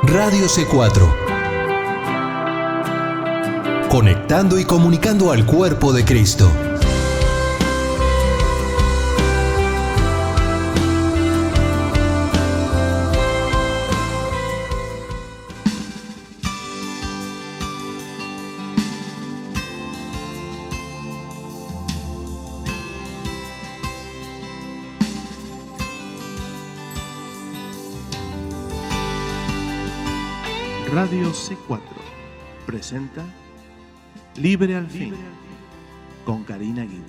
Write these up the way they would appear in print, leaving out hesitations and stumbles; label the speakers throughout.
Speaker 1: Radio C4. Conectando y comunicando al cuerpo de Cristo.
Speaker 2: Radio C4 presenta Libre al Fin con Karina Guidi.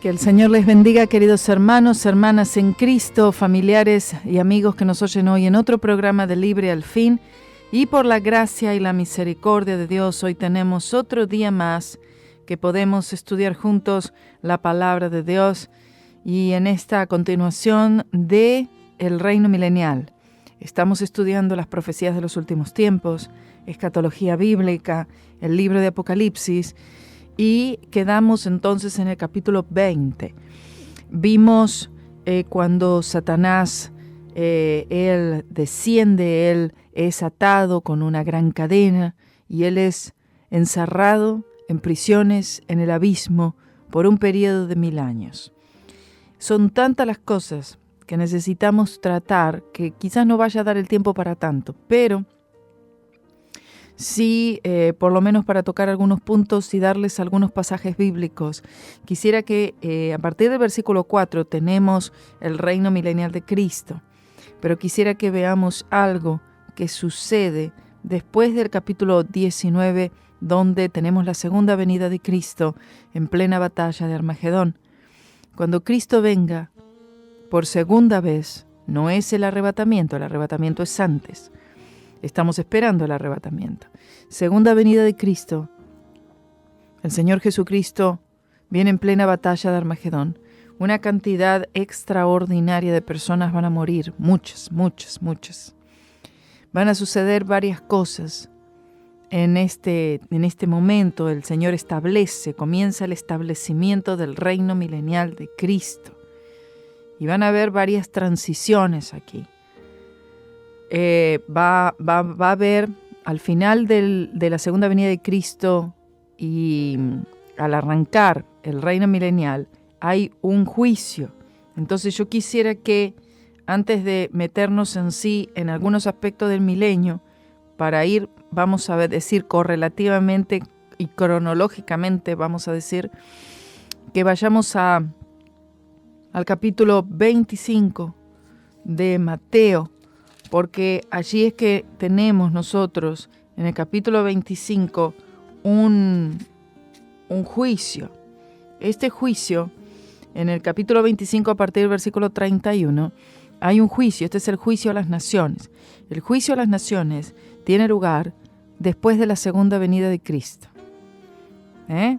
Speaker 3: Que el Señor les bendiga, queridos hermanos, hermanas en Cristo, familiares y amigos que nos oyen hoy en otro programa de Libre al Fin. Y por la gracia y la misericordia de Dios, hoy tenemos otro día más que podemos estudiar juntos la palabra de Dios. Y en esta continuación de el reino milenial, estamos estudiando las profecías de los últimos tiempos, escatología bíblica, el libro de Apocalipsis, y quedamos entonces en el capítulo 20. Vimos cuando Satanás, él desciende, él es atado con una gran cadena y él es encerrado en prisiones en el abismo por un periodo de 1000 años. Son tantas las cosas que necesitamos tratar que quizás no vaya a dar el tiempo para tanto, pero sí, por lo menos para tocar algunos puntos y darles algunos pasajes bíblicos. Quisiera que a partir del versículo 4 tenemos el reino milenial de Cristo, pero quisiera que veamos algo que sucede después del capítulo 19, donde tenemos la segunda venida de Cristo en plena batalla de Armagedón. Cuando Cristo venga por segunda vez, no es el arrebatamiento es antes. Estamos esperando el arrebatamiento. Segunda venida de Cristo, el Señor Jesucristo viene en plena batalla de Armagedón. Una cantidad extraordinaria de personas van a morir, muchas. Van a suceder varias cosas. En este momento el Señor comienza el establecimiento del reino milenial de Cristo. Y van a haber varias transiciones aquí. Va a haber, al final de la segunda venida de Cristo y al arrancar el reino milenial, hay un juicio. Entonces yo quisiera que, antes de meternos en sí en algunos aspectos del milenio, para ir, vamos a decir, correlativamente y cronológicamente, vamos a decir, que vayamos al capítulo 25 de Mateo, porque allí es que tenemos nosotros, en el capítulo 25, un juicio. Este juicio, en el capítulo 25, a partir del versículo 31, hay un juicio. Este es el juicio a las naciones. El juicio a las naciones tiene lugar después de la segunda venida de Cristo.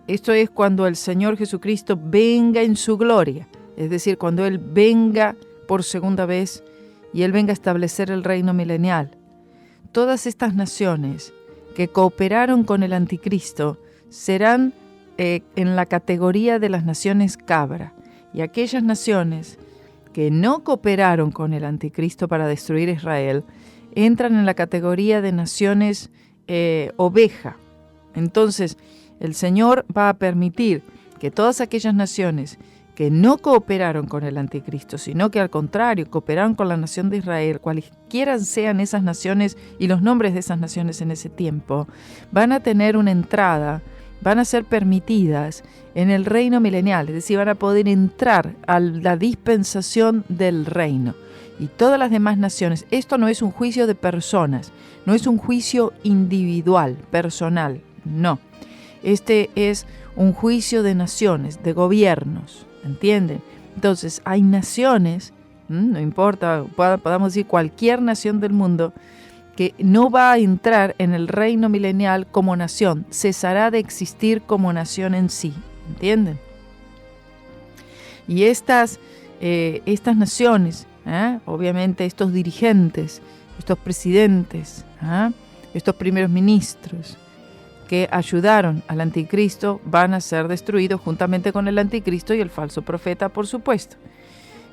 Speaker 3: Esto es cuando el Señor Jesucristo venga en su gloria, es decir, cuando Él venga por segunda vez y Él venga a establecer el reino milenial. Todas estas naciones que cooperaron con el anticristo serán en la categoría de las naciones cabra, y aquellas naciones que no cooperaron con el anticristo para destruir a Israel entran en la categoría de naciones oveja. Entonces, el Señor va a permitir que todas aquellas naciones que no cooperaron con el anticristo, sino que al contrario cooperaron con la nación de Israel, cualesquiera sean esas naciones y los nombres de esas naciones en ese tiempo, van a tener una entrada, van a ser permitidas en el reino milenial, es decir, van a poder entrar a la dispensación del reino. Y todas las demás naciones, esto no es un juicio de personas, no es un juicio individual, personal, no. Este es un juicio de naciones, de gobiernos, ¿entienden? Entonces, hay naciones, no importa, podamos decir cualquier nación del mundo, que no va a entrar en el reino milenial como nación, cesará de existir como nación en sí, ¿entienden? Y estas naciones, obviamente estos dirigentes, estos presidentes, estos primeros ministros, que ayudaron al anticristo van a ser destruidos juntamente con el anticristo y el falso profeta, por supuesto.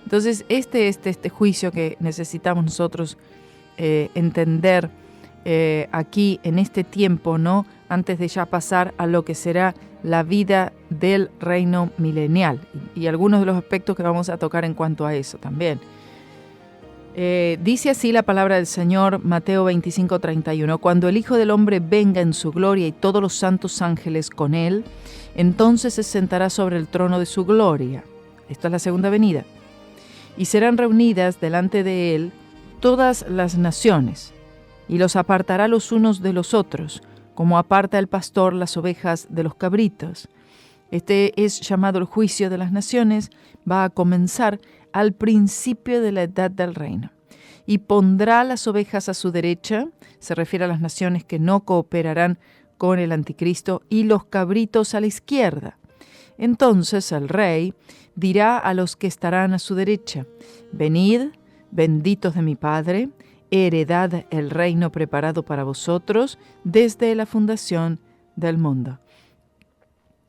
Speaker 3: Entonces, este juicio que necesitamos nosotros entender aquí en este tiempo, ¿no? Antes de ya pasar a lo que será la vida del reino milenial y algunos de los aspectos que vamos a tocar en cuanto a eso también. Dice así la palabra del Señor, Mateo 25:31. Cuando el Hijo del Hombre venga en su gloria y todos los santos ángeles con él, entonces se sentará sobre el trono de su gloria. Esta es la segunda venida. Y serán reunidas delante de él todas las naciones, y los apartará los unos de los otros, como aparta el pastor las ovejas de los cabritos. Este es llamado el juicio de las naciones, va a comenzar al principio de la edad del reino. Y pondrá las ovejas a su derecha, se refiere a las naciones que no cooperarán con el anticristo, y los cabritos a la izquierda. Entonces el rey dirá a los que estarán a su derecha: venid, benditos de mi Padre, heredad el reino preparado para vosotros desde la fundación del mundo.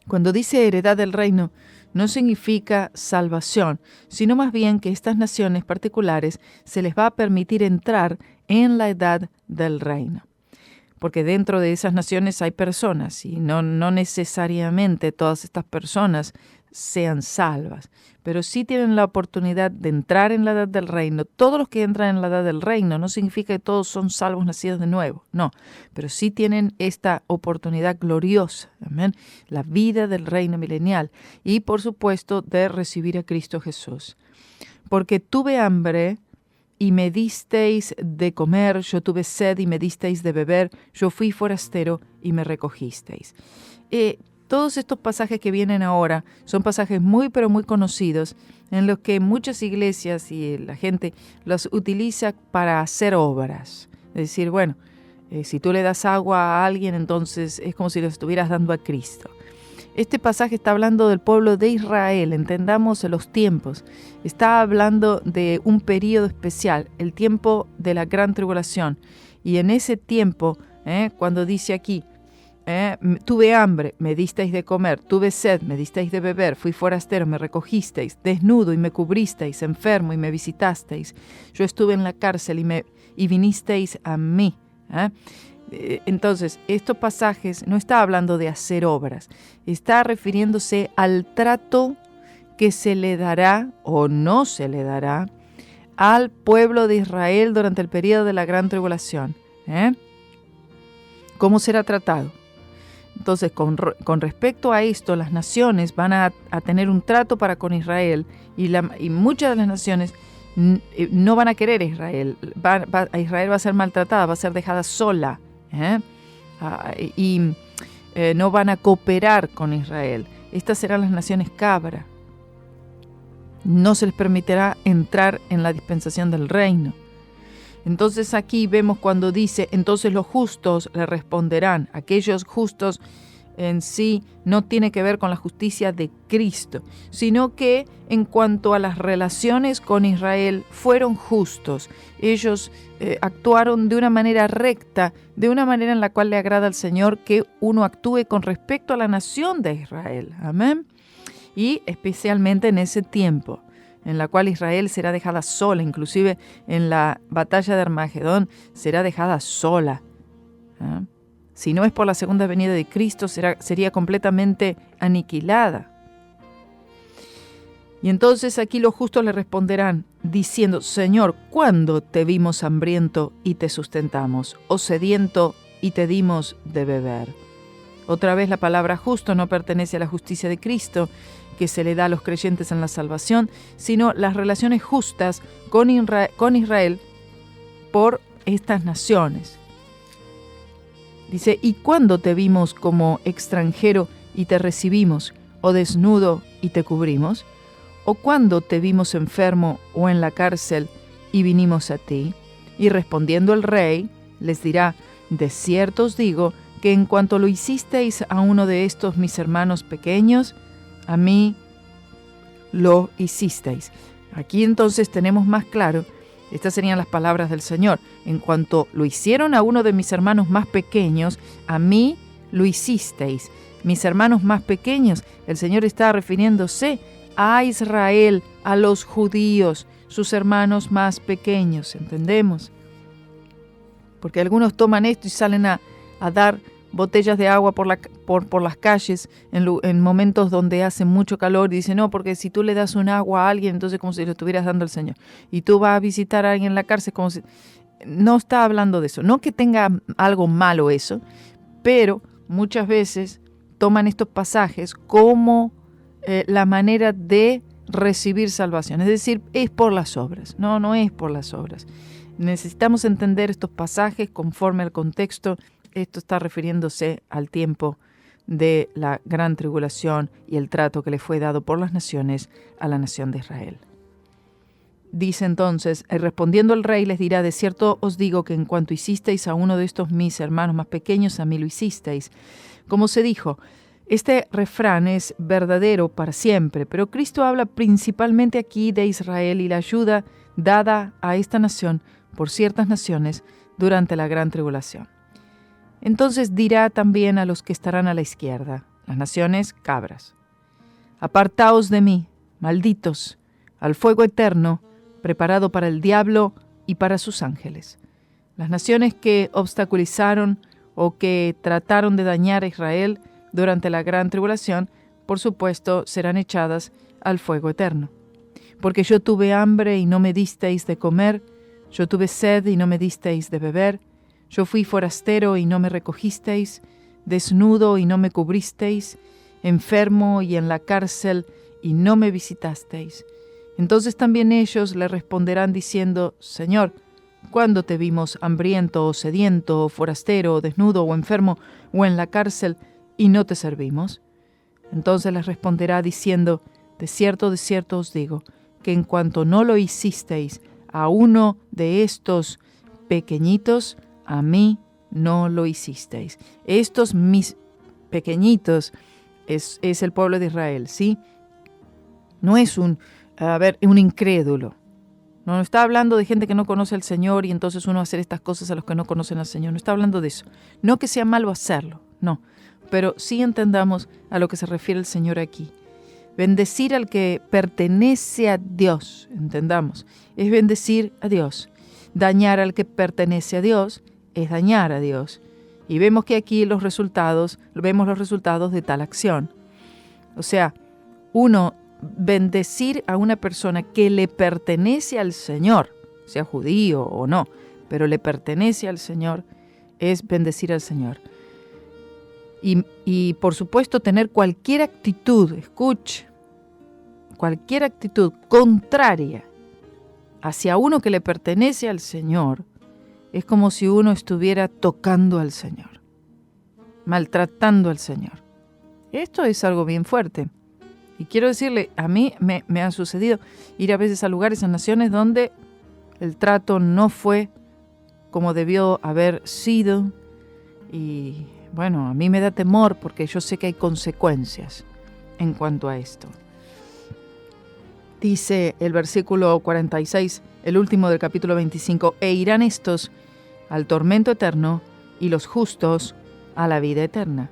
Speaker 3: Cuando dice heredad del reino, no significa salvación, sino más bien que estas naciones particulares se les va a permitir entrar en la edad del reino. Porque dentro de esas naciones hay personas y no necesariamente todas estas personas sean salvas, pero sí tienen la oportunidad de entrar en la edad del reino. Todos los que entran en la edad del reino no significa que todos son salvos nacidos de nuevo, no, pero sí tienen esta oportunidad gloriosa, amén, la vida del reino milenial y por supuesto de recibir a Cristo Jesús. Porque tuve hambre y me disteis de comer, yo tuve sed y me disteis de beber, yo fui forastero y me recogisteis. Todos estos pasajes que vienen ahora son pasajes muy pero muy conocidos en los que muchas iglesias y la gente los utiliza para hacer obras. Es decir, bueno, si tú le das agua a alguien, entonces es como si lo estuvieras dando a Cristo. Este pasaje está hablando del pueblo de Israel, entendamos los tiempos. Está hablando de un periodo especial, el tiempo de la gran tribulación. Y en ese tiempo, cuando dice aquí, tuve hambre, me disteis de comer, tuve sed, me disteis de beber, fui forastero, me recogisteis, desnudo y me cubristeis, enfermo y me visitasteis, yo estuve en la cárcel y vinisteis a mí. Entonces, estos pasajes no está hablando de hacer obras, está refiriéndose al trato que se le dará o no se le dará al pueblo de Israel durante el periodo de la gran tribulación. ¿Cómo será tratado? Entonces, con respecto a esto, las naciones van a tener un trato para con Israel y muchas de las naciones no van a querer a Israel. Israel va a ser maltratada, va a ser dejada sola. No van a cooperar con Israel. Estas serán las naciones cabra. No se les permitirá entrar en la dispensación del reino. Entonces aquí vemos cuando dice, entonces los justos le responderán. Aquellos justos en sí no tiene que ver con la justicia de Cristo, sino que en cuanto a las relaciones con Israel fueron justos. Ellos actuaron de una manera recta, de una manera en la cual le agrada al Señor que uno actúe con respecto a la nación de Israel. Amén. Y especialmente en ese tiempo en la cual Israel será dejada sola, inclusive en la batalla de Armagedón será dejada sola. Si no es por la segunda venida de Cristo, sería completamente aniquilada. Y entonces aquí los justos le responderán, diciendo, Señor, ¿cuándo te vimos hambriento y te sustentamos, o sediento y te dimos de beber? Otra vez la palabra justo no pertenece a la justicia de Cristo, que se le da a los creyentes en la salvación, sino las relaciones justas con Israel por estas naciones. Dice, ¿y cuándo te vimos como extranjero y te recibimos, o desnudo y te cubrimos? ¿O cuándo te vimos enfermo o en la cárcel y vinimos a ti? Y respondiendo el rey, les dirá, de cierto os digo que en cuanto lo hicisteis a uno de estos mis hermanos pequeños, a mí lo hicisteis. Aquí entonces tenemos más claro, estas serían las palabras del Señor, en cuanto lo hicieron a uno de mis hermanos más pequeños, a mí lo hicisteis. Mis hermanos más pequeños, el Señor está refiriéndose a Israel, a los judíos, sus hermanos más pequeños, ¿entendemos? Porque algunos toman esto y salen a dar botellas de agua por las calles en momentos donde hace mucho calor y dicen, no, porque si tú le das un agua a alguien, entonces como si lo estuvieras dando al Señor. Y tú vas a visitar a alguien en la cárcel como si... No está hablando de eso. No que tenga algo malo eso, pero muchas veces toman estos pasajes como la manera de recibir salvación. Es decir, es por las obras. No, no es por las obras. Necesitamos entender estos pasajes conforme al contexto. Esto está refiriéndose al tiempo de la gran tribulación y el trato que le fue dado por las naciones a la nación de Israel. Dice entonces, respondiendo el rey les dirá, de cierto os digo que en cuanto hicisteis a uno de estos mis hermanos más pequeños, a mí lo hicisteis. Como se dijo, este refrán es verdadero para siempre, pero Cristo habla principalmente aquí de Israel y la ayuda dada a esta nación por ciertas naciones durante la gran tribulación. Entonces dirá también a los que estarán a la izquierda, las naciones cabras, apartaos de mí, malditos, al fuego eterno, preparado para el diablo y para sus ángeles. Las naciones que obstaculizaron o que trataron de dañar a Israel durante la gran tribulación, por supuesto, serán echadas al fuego eterno. Porque yo tuve hambre y no me disteis de comer, yo tuve sed y no me disteis de beber, yo fui forastero y no me recogisteis, desnudo y no me cubristeis, enfermo y en la cárcel y no me visitasteis. Entonces también ellos le responderán diciendo, Señor, ¿cuándo te vimos hambriento o sediento, o forastero, o desnudo, o enfermo, o en la cárcel, y no te servimos? Entonces les responderá diciendo, de cierto os digo, que en cuanto no lo hicisteis a uno de estos pequeñitos, a mí no lo hicisteis. Estos mis pequeñitos es el pueblo de Israel, ¿sí? No es un incrédulo. No está hablando de gente que no conoce al Señor y entonces uno va a hacer estas cosas a los que no conocen al Señor. No está hablando de eso. No que sea malo hacerlo, no. Pero sí entendamos a lo que se refiere el Señor aquí. Bendecir al que pertenece a Dios, entendamos, es bendecir a Dios. Dañar al que pertenece a Dios es dañar a Dios. Y vemos que aquí vemos los resultados de tal acción. O sea, bendecir a una persona que le pertenece al Señor, sea judío o no, pero le pertenece al Señor, es bendecir al Señor. Y por supuesto tener cualquier actitud, cualquier actitud contraria hacia uno que le pertenece al Señor, es como si uno estuviera tocando al Señor, maltratando al Señor. Esto es algo bien fuerte. Y quiero decirle, a mí me ha sucedido ir a veces a lugares, a naciones donde el trato no fue como debió haber sido. Y bueno, a mí me da temor porque yo sé que hay consecuencias en cuanto a esto. Dice el versículo 46, el último del capítulo 25, e irán estos al tormento eterno y los justos a la vida eterna.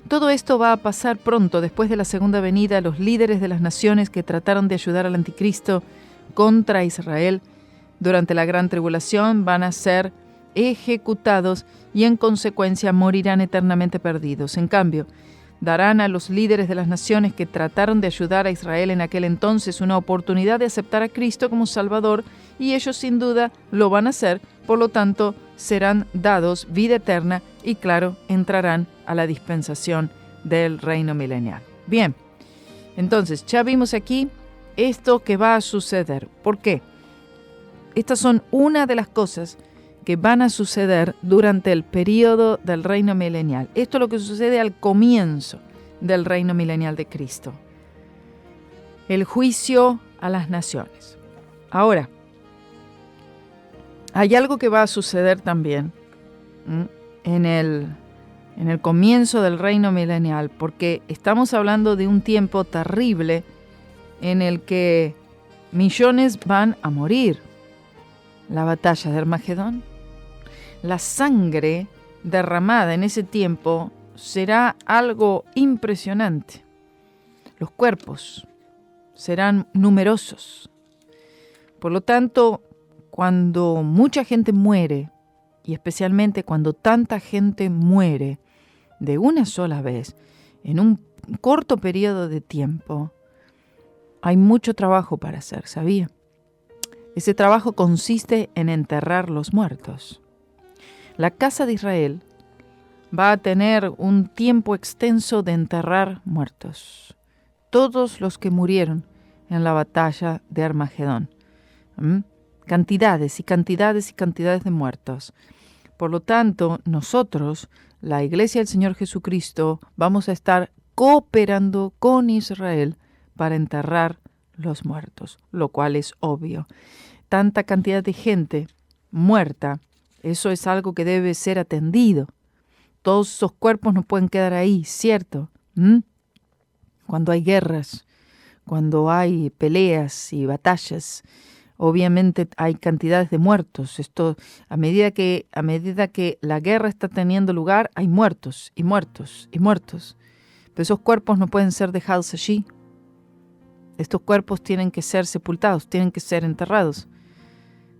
Speaker 3: Todo esto va a pasar pronto, después de la segunda venida. Los líderes de las naciones que trataron de ayudar al anticristo contra Israel durante la gran tribulación van a ser ejecutados y en consecuencia morirán eternamente perdidos. En cambio, darán a los líderes de las naciones que trataron de ayudar a Israel en aquel entonces una oportunidad de aceptar a Cristo como Salvador, y ellos sin duda lo van a hacer. Por lo tanto, serán dados vida eterna y, claro, entrarán a la dispensación del reino milenial. Bien, entonces ya vimos aquí esto que va a suceder. ¿Por qué? Estas son una de las cosas que van a suceder durante el periodo del reino milenial. Esto es lo que sucede al comienzo del reino milenial de Cristo. El juicio a las naciones. Ahora, hay algo que va a suceder también en el comienzo del reino milenial, porque estamos hablando de un tiempo terrible en el que millones van a morir. La batalla de Armagedón, la sangre derramada en ese tiempo será algo impresionante. Los cuerpos serán numerosos. Por lo tanto, cuando mucha gente muere, y especialmente cuando tanta gente muere de una sola vez, en un corto periodo de tiempo, hay mucho trabajo para hacer, ¿sabía? Ese trabajo consiste en enterrar los muertos. La casa de Israel va a tener un tiempo extenso de enterrar muertos. Todos los que murieron en la batalla de Armagedón. Cantidades y cantidades y cantidades de muertos. Por lo tanto, nosotros, la Iglesia del Señor Jesucristo, vamos a estar cooperando con Israel para enterrar los muertos, lo cual es obvio. Tanta cantidad de gente muerta, eso es algo que debe ser atendido. Todos esos cuerpos no pueden quedar ahí, ¿cierto? Cuando hay guerras, cuando hay peleas y batallas, obviamente hay cantidades de muertos. Esto, a medida que la guerra está teniendo lugar, hay muertos y muertos y muertos. Pero esos cuerpos no pueden ser dejados allí. Estos cuerpos tienen que ser sepultados, tienen que ser enterrados.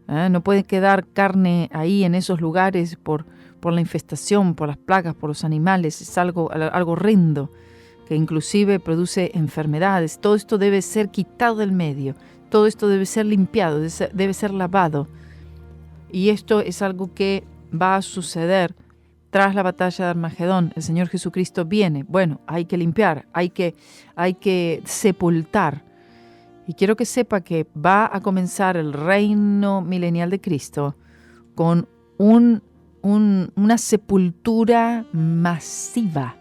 Speaker 3: No puede quedar carne ahí en esos lugares por la infestación, por las plagas, por los animales. Es algo horrendo que inclusive produce enfermedades. Todo esto debe ser quitado del medio. Todo esto debe ser limpiado, debe ser lavado. Y esto es algo que va a suceder tras la batalla de Armagedón. El Señor Jesucristo viene. Bueno, hay que limpiar, hay que sepultar. Y quiero que sepa que va a comenzar el reino milenial de Cristo con una sepultura masiva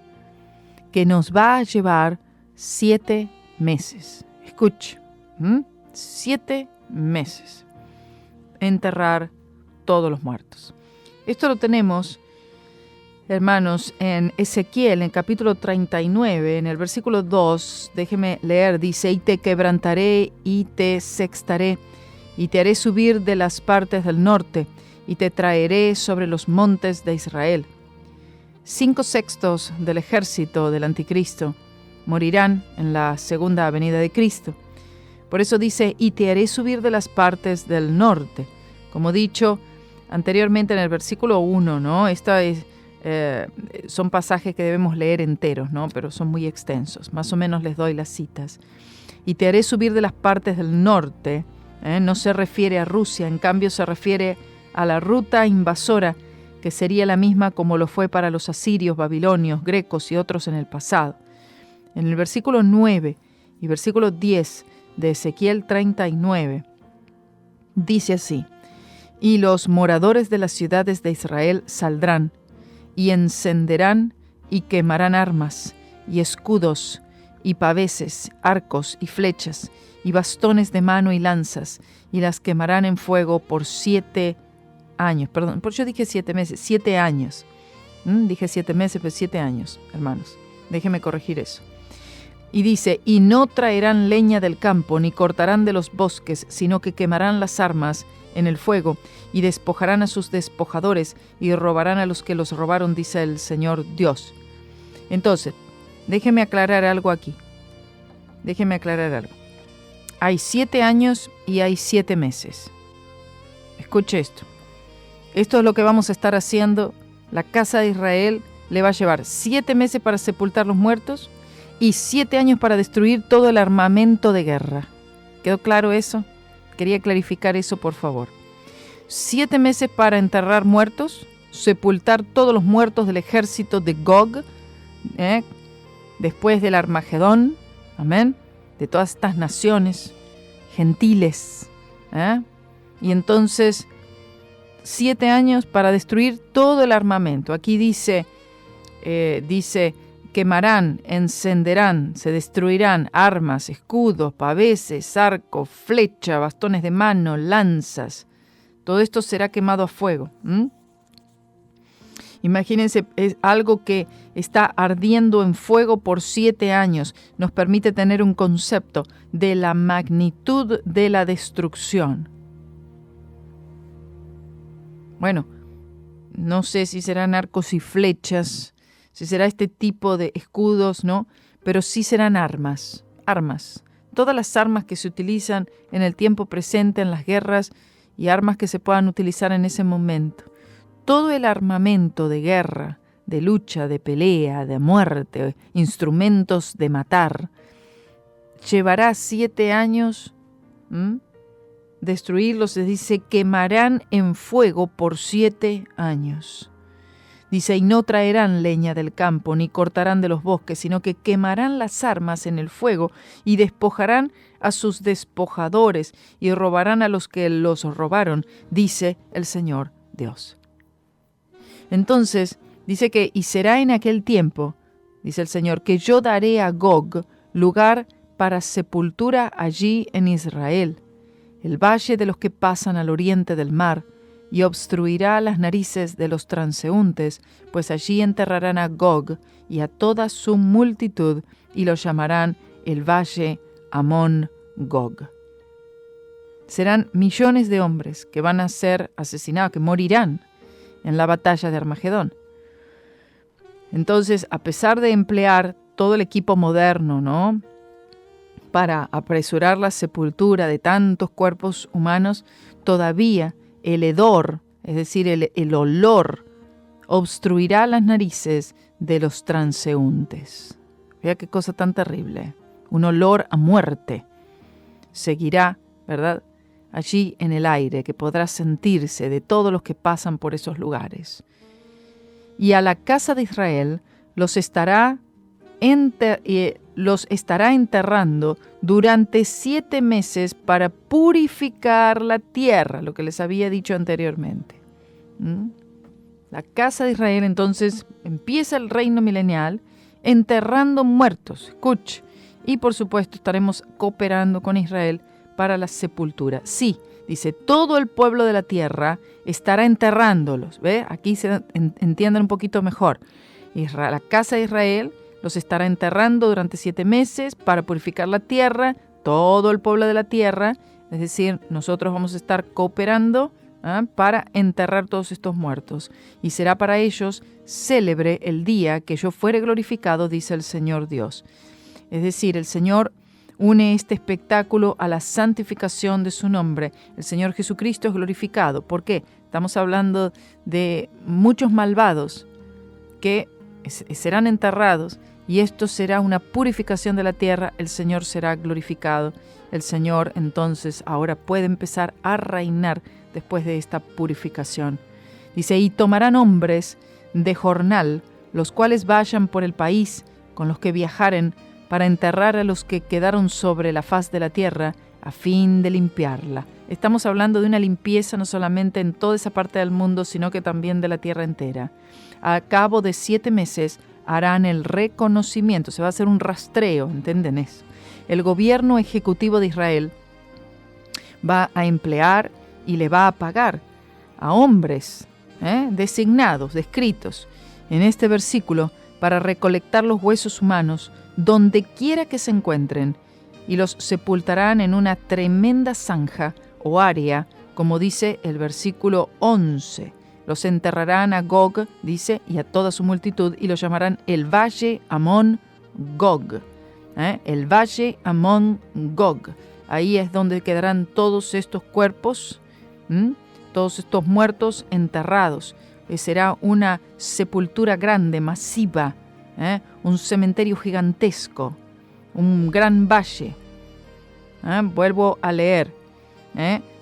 Speaker 3: que nos va a llevar 7 meses. Escuche, 7 meses. Enterrar todos los muertos. Esto lo tenemos, hermanos, en Ezequiel, en capítulo 39, en el versículo 2, déjeme leer, dice: y te quebrantaré y te sextaré, y te haré subir de las partes del norte, y te traeré sobre los montes de Israel. 5/6 del ejército del anticristo morirán en la segunda venida de Cristo. Por eso dice, y te haré subir de las partes del norte. Como dicho anteriormente en el versículo 1, ¿no? Son pasajes que debemos leer enteros, ¿no? Pero son muy extensos. Más o menos les doy las citas. Y te haré subir de las partes del norte. No se refiere a Rusia, en cambio se refiere a la ruta invasora, que sería la misma como lo fue para los asirios, babilonios, grecos y otros en el pasado. En el versículo 9 y versículo 10 de Ezequiel 39, dice así: y los moradores de las ciudades de Israel saldrán, y encenderán y quemarán armas, y escudos, y paveses, arcos y flechas, y bastones de mano y lanzas, y las quemarán en fuego por 7 años. Perdón, yo dije 7 meses, 7 años. Dije 7 meses, pero 7 años, hermanos. Déjenme corregir eso. Y dice, y no traerán leña del campo, ni cortarán de los bosques, sino que quemarán las armas en el fuego, y despojarán a sus despojadores, y robarán a los que los robaron, dice el Señor Dios. Entonces, déjeme aclarar algo aquí. Hay 7 años y hay 7 meses. Escuche esto. Esto es lo que vamos a estar haciendo. La casa de Israel le va a llevar 7 meses para sepultar los muertos y 7 años para destruir todo el armamento de guerra. ¿Quedó claro eso? Quería clarificar eso, por favor. 7 meses para enterrar muertos, sepultar todos los muertos del ejército de Gog, después del Armagedón, amén, de todas estas naciones gentiles. Y entonces 7 años para destruir todo el armamento. Aquí dice, quemarán, encenderán, se destruirán armas, escudos, paveses, arcos, flecha, bastones de mano, lanzas. Todo esto será quemado a fuego. Imagínense, es algo que está ardiendo en fuego por 7 años. Nos permite tener un concepto de la magnitud de la destrucción. Bueno, no sé si serán arcos y flechas, si será este tipo de escudos, ¿no? Pero sí serán armas. Todas las armas que se utilizan en el tiempo presente en las guerras y armas que se puedan utilizar en ese momento. Todo el armamento de guerra, de lucha, de pelea, de muerte, instrumentos de matar, llevará 7 años destruirlos. Se dice, quemarán en fuego por 7 años. Dice, y no traerán leña del campo, ni cortarán de los bosques, sino que quemarán las armas en el fuego y despojarán a sus despojadores y robarán a los que los robaron, dice el Señor Dios. Entonces, dice que, y será en aquel tiempo, dice el Señor, que yo daré a Gog lugar para sepultura allí en Israel, el valle de los que pasan al oriente del mar, y obstruirá las narices de los transeúntes, pues allí enterrarán a Gog y a toda su multitud, y lo llamarán el valle Amón Gog. Serán millones de hombres que van a ser asesinados, que morirán en la batalla de Armagedón. Entonces, a pesar de emplear todo el equipo moderno, ¿no?, para apresurar la sepultura de tantos cuerpos humanos, todavía el hedor, es decir, el olor, obstruirá las narices de los transeúntes. Vea qué cosa tan terrible. Un olor a muerte seguirá, ¿verdad?, allí en el aire, que podrá sentirse de todos los que pasan por esos lugares. Y a la casa de Israel los estará enterrando durante 7 meses para purificar la tierra, lo que les había dicho anteriormente. La casa de Israel, entonces, empieza el reino milenial enterrando muertos. Escuche. Y por supuesto estaremos cooperando con Israel para la sepultura. Sí, dice, todo el pueblo de la tierra estará enterrándolos. ¿Ve? Aquí se entienden un poquito mejor. La casa de Israel los estará enterrando durante 7 meses para purificar la tierra, todo el pueblo de la tierra, es decir, nosotros vamos a estar cooperando para enterrar todos estos muertos. Y será para ellos célebre el día que yo fuere glorificado, dice el Señor Dios. Es decir, el Señor une este espectáculo a la santificación de su nombre. El Señor Jesucristo es glorificado. ¿Por qué? Estamos hablando de muchos malvados que serán enterrados, y esto será una purificación de la tierra. El Señor será glorificado. El Señor entonces ahora puede empezar a reinar después de esta purificación. Dice, y tomarán hombres de jornal, los cuales vayan por el país con los que viajaren, para enterrar a los que quedaron sobre la faz de la tierra, a fin de limpiarla. Estamos hablando de una limpieza no solamente en toda esa parte del mundo, sino que también de la tierra entera. A cabo de 7 meses harán el reconocimiento, se va a hacer un rastreo, ¿entienden eso? El gobierno ejecutivo de Israel va a emplear y le va a pagar a hombres designados, descritos en este versículo, para recolectar los huesos humanos donde quiera que se encuentren, y los sepultarán en una tremenda zanja o área, como dice el versículo 11. Los enterrarán a Gog, dice, y a toda su multitud, y los llamarán el Valle Amón Gog. El Valle Amón Gog. Ahí es donde quedarán todos estos cuerpos, todos estos muertos enterrados. Será una sepultura grande, masiva, un cementerio gigantesco, un gran valle. Vuelvo a leer.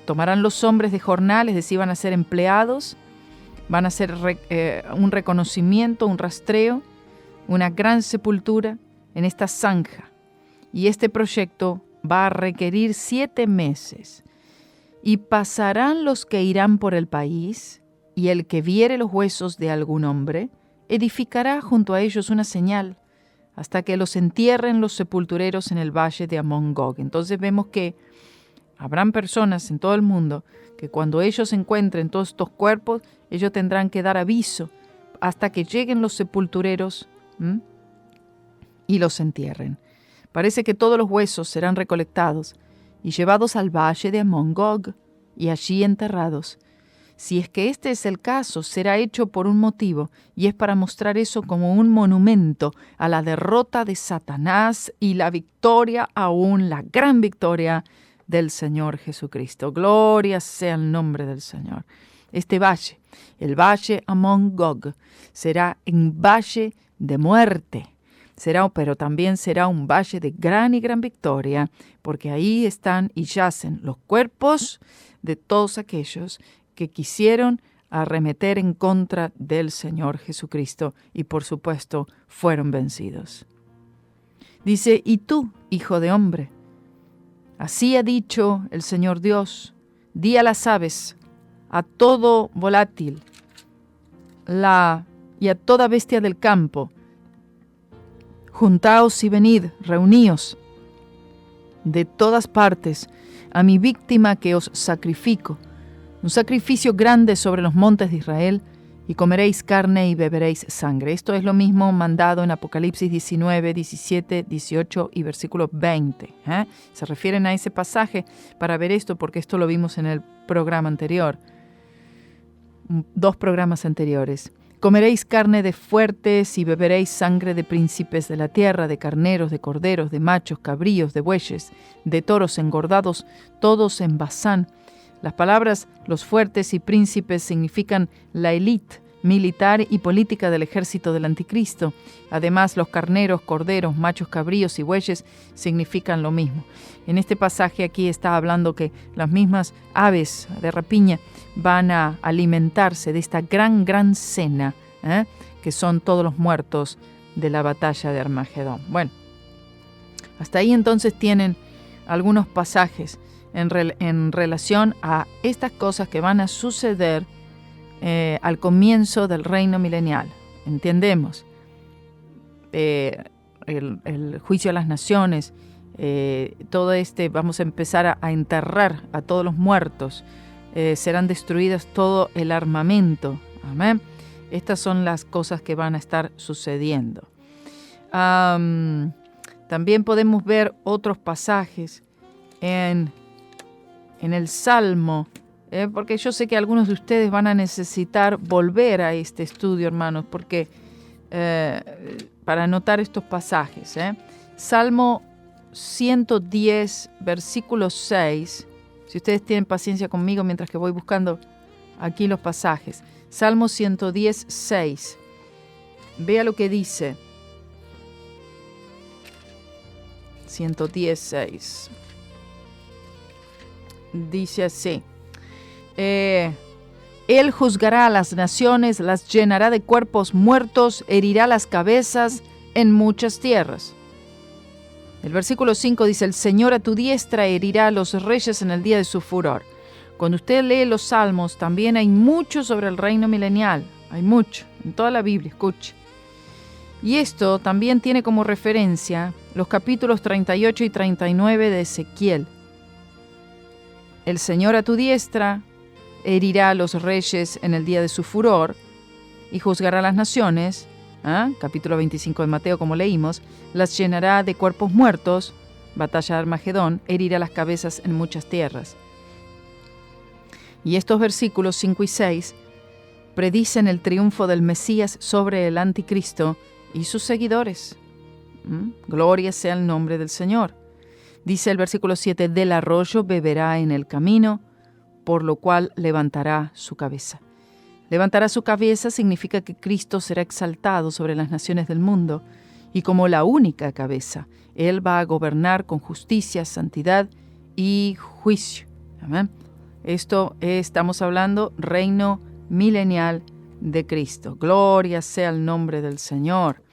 Speaker 3: Tomarán los hombres de jornal, es decir, van a ser empleados, van a hacer un reconocimiento, un rastreo, una gran sepultura en esta zanja. Y este proyecto va a requerir 7 meses. Y pasarán los que irán por el país, y el que viere los huesos de algún hombre, edificará junto a ellos una señal, hasta que los entierren los sepultureros en el valle de Amón Gog. Entonces vemos que habrán personas en todo el mundo que cuando ellos encuentren todos estos cuerpos, ellos tendrán que dar aviso hasta que lleguen los sepultureros y los entierren. Parece que todos los huesos serán recolectados y llevados al valle de Amón Gog y allí enterrados. Si es que este es el caso, será hecho por un motivo, y es para mostrar eso como un monumento a la derrota de Satanás y la victoria, aún la gran victoria del Señor Jesucristo. Gloria sea el nombre del Señor. Este valle, el valle Amón Gog, será un valle de muerte. Pero también será un valle de gran y gran victoria, porque ahí están y yacen los cuerpos de todos aquellos que quisieron arremeter en contra del Señor Jesucristo y por supuesto fueron vencidos. Dice, y tú, hijo de hombre, así ha dicho el Señor Dios, di a las aves, a todo volátil, y a toda bestia del campo, juntaos y venid, reuníos de todas partes a mi víctima que os sacrifico, un sacrificio grande sobre los montes de Israel, y comeréis carne y beberéis sangre. Esto es lo mismo mandado en Apocalipsis 19, 17, 18 y versículo 20. Se refieren a ese pasaje para ver esto, porque esto lo vimos en el programa anterior, 2 programas anteriores. Comeréis carne de fuertes y beberéis sangre de príncipes de la tierra, de carneros, de corderos, de machos, cabríos, de bueyes, de toros engordados, todos en Basán. Las palabras los fuertes y príncipes significan la élite militar y política del ejército del anticristo. Además, los carneros, corderos, machos, cabríos y bueyes significan lo mismo. En este pasaje aquí está hablando que las mismas aves de rapiña van a alimentarse de esta gran cena, que son todos los muertos de la batalla de Armagedón. Bueno, hasta ahí entonces tienen algunos pasajes en relación a estas cosas que van a suceder al comienzo del reino milenial. Entendemos el juicio a las naciones, todo vamos a empezar a enterrar a todos los muertos, serán destruidas todo el armamento. Amén. Estas son las cosas que van a estar sucediendo. También podemos ver otros pasajes en el Salmo, porque yo sé que algunos de ustedes van a necesitar volver a este estudio, hermanos, porque para anotar estos pasajes. Salmo 110, versículo 6, si ustedes tienen paciencia conmigo mientras que voy buscando aquí los pasajes. Salmo 110, 6. Vea lo que dice. 110, 6. Dice así, Él juzgará a las naciones, las llenará de cuerpos muertos, herirá las cabezas en muchas tierras. El versículo 5 dice, el Señor a tu diestra herirá a los reyes en el día de su furor. Cuando usted lee los Salmos, también hay mucho sobre el reino milenial, hay mucho, en toda la Biblia, escuche. Y esto también tiene como referencia los capítulos 38 y 39 de Ezequiel. El Señor a tu diestra herirá a los reyes en el día de su furor y juzgará a las naciones, capítulo 25 de Mateo como leímos, las llenará de cuerpos muertos, batalla de Armagedón, herirá las cabezas en muchas tierras. Y estos versículos 5 y 6 predicen el triunfo del Mesías sobre el anticristo y sus seguidores. Gloria sea el nombre del Señor. Dice el versículo 7, del arroyo beberá en el camino, por lo cual levantará su cabeza. Levantará su cabeza significa que Cristo será exaltado sobre las naciones del mundo, y como la única cabeza, Él va a gobernar con justicia, santidad y juicio. Amén. Estamos hablando reino milenial de Cristo. Gloria sea el nombre del Señor.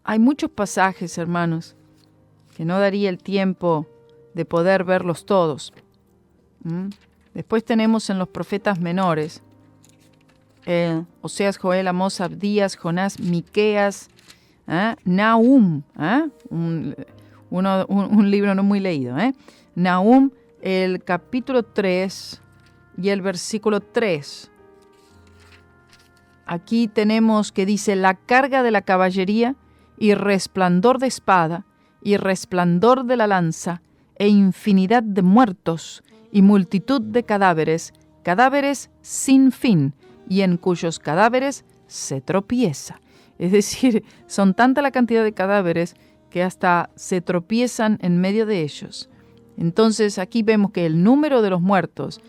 Speaker 3: Hay muchos pasajes, hermanos, que no daría el tiempo de poder verlos todos. Después tenemos en los profetas menores, Oseas, Joel, Amós, Abdías, Jonás, Miqueas, Nahum, un libro no muy leído. Nahum, el capítulo 3 y el versículo 3. Aquí tenemos que dice, la carga de la caballería y resplandor de espada y resplandor de la lanza e infinidad de muertos y multitud de cadáveres, cadáveres sin fin, y en cuyos cadáveres se tropieza. Es decir, son tanta la cantidad de cadáveres que hasta se tropiezan en medio de ellos. Entonces aquí vemos que el número de los muertos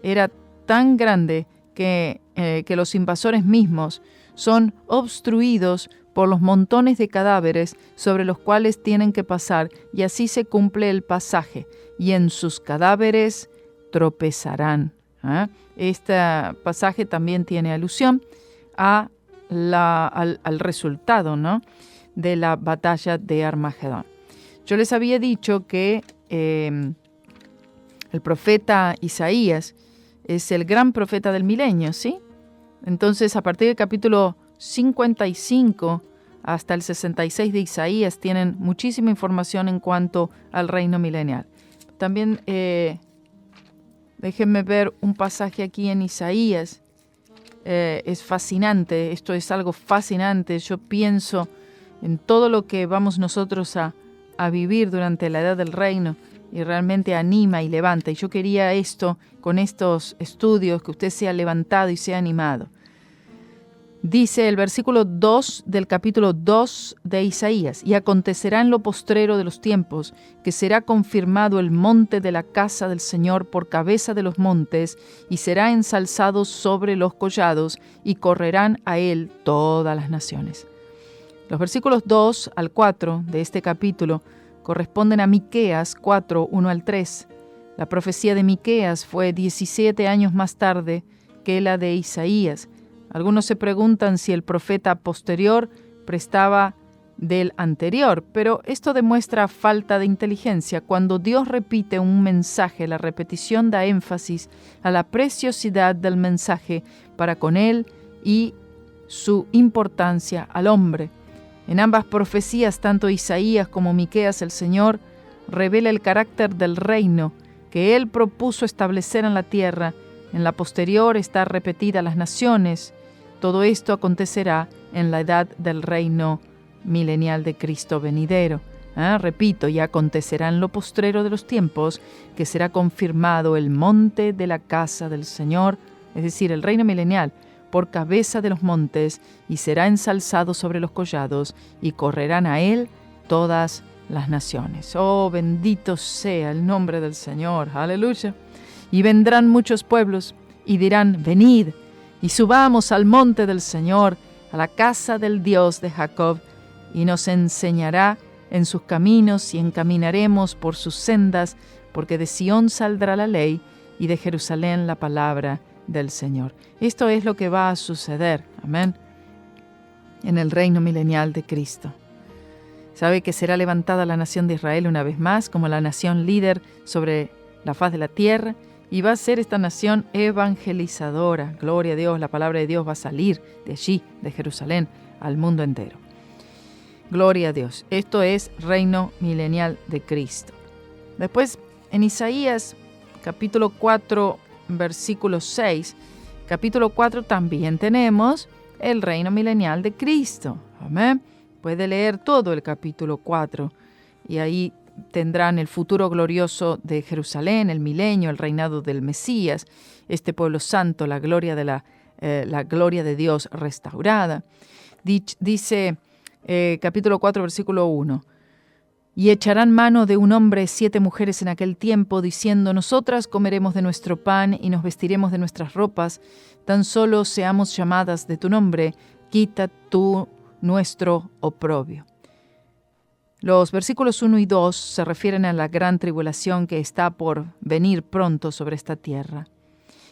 Speaker 3: era tan grande que los invasores mismos son obstruidos por los montones de cadáveres sobre los cuales tienen que pasar, y así se cumple el pasaje, y en sus cadáveres tropezarán. Este pasaje también tiene alusión al resultado, ¿no?, de la batalla de Armagedón. Yo les había dicho que el profeta Isaías es el gran profeta del milenio, ¿sí? Entonces, a partir del capítulo 55 hasta el 66 de Isaías tienen muchísima información en cuanto al reino milenial. También déjenme ver un pasaje aquí en Isaías. Es fascinante, esto es algo fascinante. Yo pienso en todo lo que vamos nosotros a vivir durante la edad del reino, y realmente anima y levanta. Y yo quería esto, con estos estudios, que usted sea levantado y sea animado. Dice el versículo 2 del capítulo 2 de Isaías: y acontecerá en lo postrero de los tiempos, que será confirmado el monte de la casa del Señor por cabeza de los montes, y será ensalzado sobre los collados, y correrán a él todas las naciones. Los versículos 2 al 4 de este capítulo corresponden a Miqueas 4, 1 al 3. La profecía de Miqueas fue 17 años más tarde que la de Isaías. Algunos se preguntan si el profeta posterior prestaba del anterior, pero esto demuestra falta de inteligencia. Cuando Dios repite un mensaje, la repetición da énfasis a la preciosidad del mensaje para con él y su importancia al hombre. En ambas profecías, tanto Isaías como Miqueas, el Señor revela el carácter del reino que Él propuso establecer en la tierra. En la posterior está repetida las naciones. Todo esto acontecerá en la edad del reino milenial de Cristo venidero. Repito, y acontecerá en lo postrero de los tiempos, que será confirmado el monte de la casa del Señor, es decir, el reino milenial, por cabeza de los montes, y será ensalzado sobre los collados, y correrán a él todas las naciones. Oh, bendito sea el nombre del Señor. Aleluya. Y vendrán muchos pueblos, y dirán: venid, y subamos al monte del Señor, a la casa del Dios de Jacob, y nos enseñará en sus caminos, y encaminaremos por sus sendas, porque de Sión saldrá la ley, y de Jerusalén la palabra del Señor. Esto es lo que va a suceder, amén, en el reino milenial de Cristo. Sabe que será levantada la nación de Israel una vez más como la nación líder sobre la faz de la tierra, y va a ser esta nación evangelizadora. Gloria a Dios, la palabra de Dios va a salir de allí, de Jerusalén, al mundo entero. Gloria a Dios. Esto es reino milenial de Cristo. Después, en Isaías, capítulo 4, versículo 6, capítulo 4 también tenemos el reino milenial de Cristo. Amén. Puede leer todo el capítulo 4 y ahí tendrán el futuro glorioso de Jerusalén, el milenio, el reinado del Mesías, este pueblo santo, la gloria de Dios restaurada. Dice capítulo 4, versículo 1. Y echarán mano de un hombre 7 mujeres en aquel tiempo, diciendo: nosotras comeremos de nuestro pan y nos vestiremos de nuestras ropas, tan solo seamos llamadas de tu nombre, quita tú nuestro oprobio. Los versículos 1 y 2 se refieren a la gran tribulación que está por venir pronto sobre esta tierra,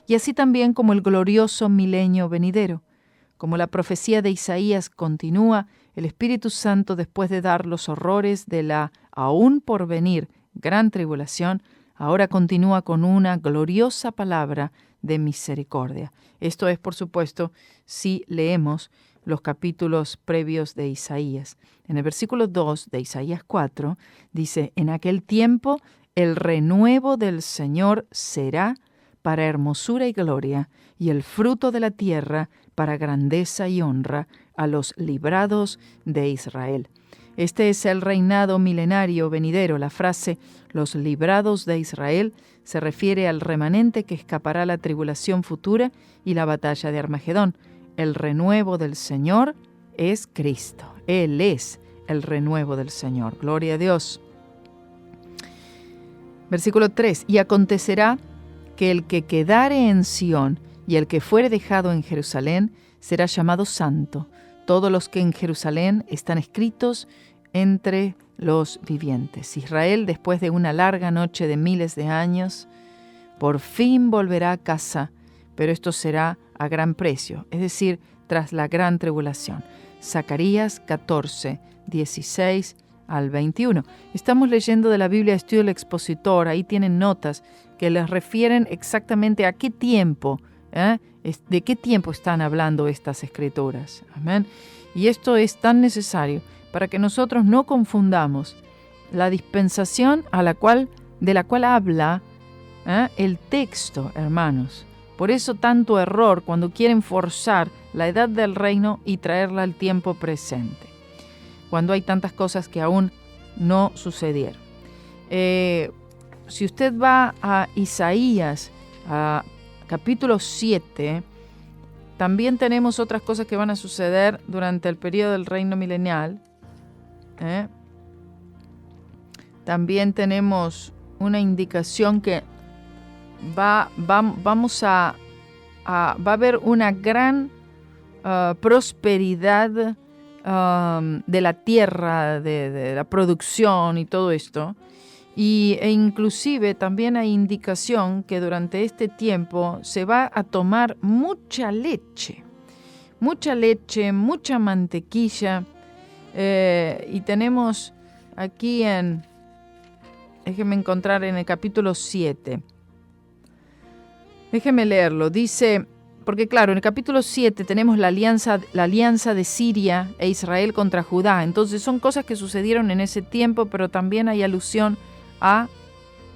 Speaker 3: y así también como el glorioso milenio venidero. Como la profecía de Isaías continúa, el Espíritu Santo, después de dar los horrores de la aún por venir gran tribulación, ahora continúa con una gloriosa palabra de misericordia. Esto es, por supuesto, si leemos los capítulos previos de Isaías. En el versículo 2 de Isaías 4 dice: en aquel tiempo el renuevo del Señor será para hermosura y gloria, y el fruto de la tierra para grandeza y honra a los librados de Israel. Este es el reinado milenario venidero. La frase "los librados de Israel" se refiere al remanente que escapará a la tribulación futura y la batalla de Armagedón. El renuevo del Señor es Cristo. Él es el renuevo del Señor. Gloria a Dios. Versículo 3. Y acontecerá que el que quedare en Sión y el que fuere dejado en Jerusalén será llamado santo. Todos los que en Jerusalén están escritos entre los vivientes. Israel, después de una larga noche de miles de años, por fin volverá a casa, pero esto será a gran precio, es decir, tras la gran tribulación. Zacarías 14, 16 al 21. Estamos leyendo de la Biblia Estudio del Expositor, ahí tienen notas que les refieren exactamente a qué tiempo, de qué tiempo están hablando estas escrituras. Amén. Y esto es tan necesario para que nosotros no confundamos la dispensación de la cual habla el texto, hermanos. Por eso tanto error cuando quieren forzar la edad del reino y traerla al tiempo presente, cuando hay tantas cosas que aún no sucedieron. Si usted va a Isaías, a capítulo 7, también tenemos otras cosas que van a suceder durante el periodo del reino milenial. También tenemos una indicación que va a haber una gran prosperidad de la tierra, de la producción y todo esto. E inclusive también hay indicación que durante este tiempo se va a tomar mucha leche, mucha mantequilla. Y tenemos aquí déjeme encontrar en el capítulo 7. Déjeme leerlo. Dice, porque claro, en el capítulo 7 tenemos la alianza de Siria e Israel contra Judá. Entonces son cosas que sucedieron en ese tiempo, pero también hay alusión a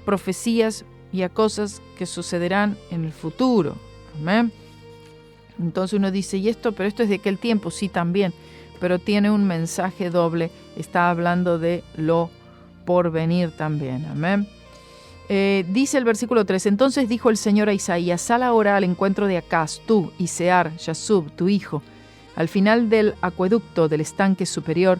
Speaker 3: profecías y a cosas que sucederán en el futuro. ¿Amén? Entonces uno dice, ¿y esto? Pero esto es de aquel tiempo, sí, también, pero tiene un mensaje doble, está hablando de lo por venir también. Amén. Dice el versículo 3, entonces dijo el Señor a Isaías, sal ahora al encuentro de Acaz, tú y Sear, Yasub, tu hijo, al final del acueducto del estanque superior,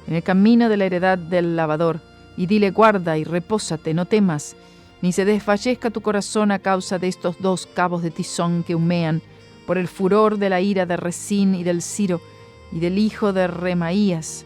Speaker 3: en el camino de la heredad del lavador, y dile, guarda y repósate, no temas, ni se desfallezca tu corazón a causa de estos dos cabos de tizón que humean, por el furor de la ira de Resín y del Ciro, y del hijo de Remaías,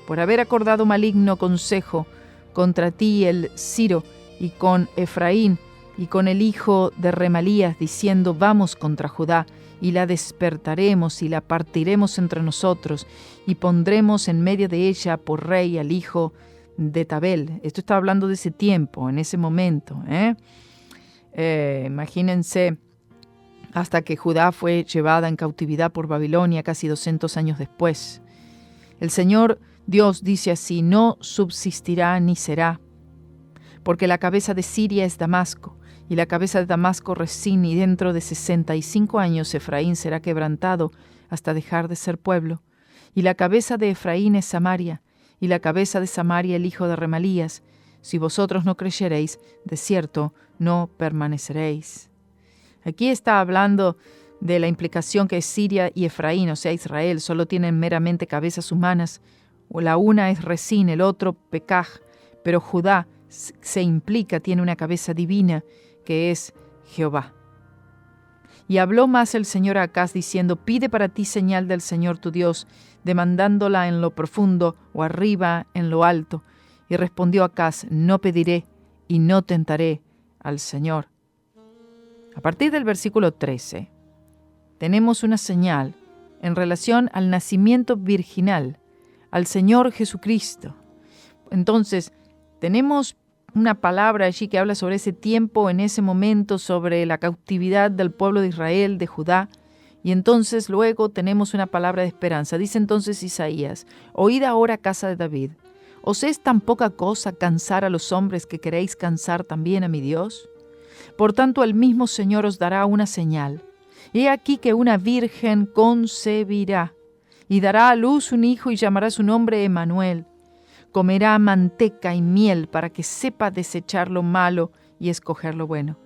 Speaker 3: por haber acordado maligno consejo contra ti el Ciro, y con Efraín, y con el hijo de Remalías, diciendo, vamos contra Judá, y la despertaremos, y la partiremos entre nosotros, y pondremos en medio de ella por rey al hijo de Tabel. Esto está hablando de ese tiempo, en ese momento. Imagínense, hasta que Judá fue llevada en cautividad por Babilonia casi 200 años después. El Señor Dios dice así, no subsistirá ni será, porque la cabeza de Siria es Damasco, y la cabeza de Damasco Resín, y dentro de 65 años Efraín será quebrantado hasta dejar de ser pueblo. Y la cabeza de Efraín es Samaria, y la cabeza de Samaria el hijo de Remalías. Si vosotros no creyereis, de cierto no permaneceréis. Aquí está hablando de la implicación que Siria y Efraín, o sea Israel, solo tienen meramente cabezas humanas. La una es Resín, el otro Pekaj, pero Judá se implica, tiene una cabeza divina que es Jehová. Y habló más el Señor a Acaz diciendo, pide para ti señal del Señor tu Dios, demandándola en lo profundo o arriba en lo alto. Y respondió Acaz, no pediré y no tentaré al Señor. A partir del versículo 13, tenemos una señal en relación al nacimiento virginal, al Señor Jesucristo. Entonces, tenemos una palabra allí que habla sobre ese tiempo, en ese momento, sobre la cautividad del pueblo de Israel, de Judá. Y entonces luego tenemos una palabra de esperanza. Dice entonces Isaías, oíd ahora, casa de David, ¿os es tan poca cosa cansar a los hombres que queréis cansar también a mi Dios? Por tanto, el mismo Señor os dará una señal. He aquí que una virgen concebirá, y dará a luz un hijo y llamará su nombre Emmanuel. Comerá manteca y miel para que sepa desechar lo malo y escoger lo bueno.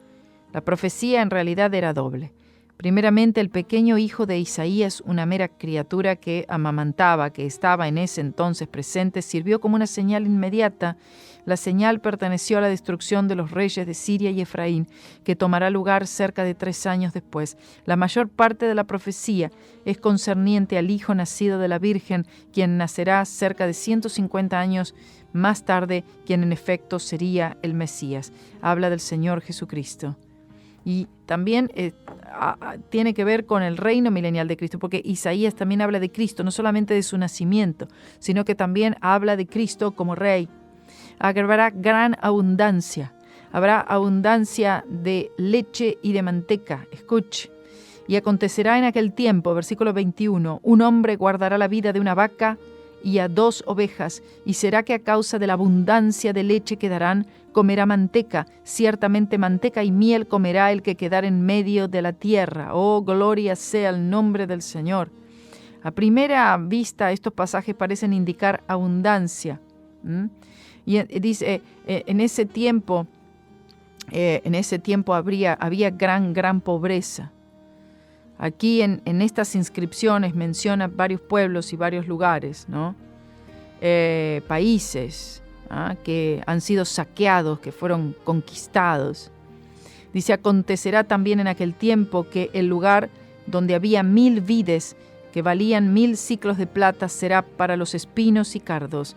Speaker 3: La profecía en realidad era doble. Primeramente, el pequeño hijo de Isaías, una mera criatura que amamantaba, que estaba en ese entonces presente, sirvió como una señal inmediata. La señal perteneció a la destrucción de los reyes de Siria y Efraín, que tomará lugar cerca de 3 años después. La mayor parte de la profecía es concerniente al hijo nacido de la Virgen, quien nacerá cerca de 150 años más tarde, quien en efecto sería el Mesías. Habla del Señor Jesucristo. Y también tiene que ver con el reino milenial de Cristo, porque Isaías también habla de Cristo, no solamente de su nacimiento, sino que también habla de Cristo como Rey. Habrá gran abundancia, habrá abundancia de leche y de manteca. Escuche. Y acontecerá en aquel tiempo, versículo 21, un hombre guardará la vida de una vaca y a 2 ovejas, y será que a causa de la abundancia de leche que darán, comerá manteca, ciertamente manteca y miel comerá el que quedar en medio de la tierra. Oh, gloria sea el nombre del Señor. A primera vista, estos pasajes parecen indicar abundancia. Y dice, en ese tiempo había gran pobreza. Aquí en estas inscripciones menciona varios pueblos y varios lugares, ¿no? Países que han sido saqueados, que fueron conquistados. Dice, acontecerá también en aquel tiempo que el lugar donde había 1000 vides que valían 1000 siclos de plata será para los espinos y cardos.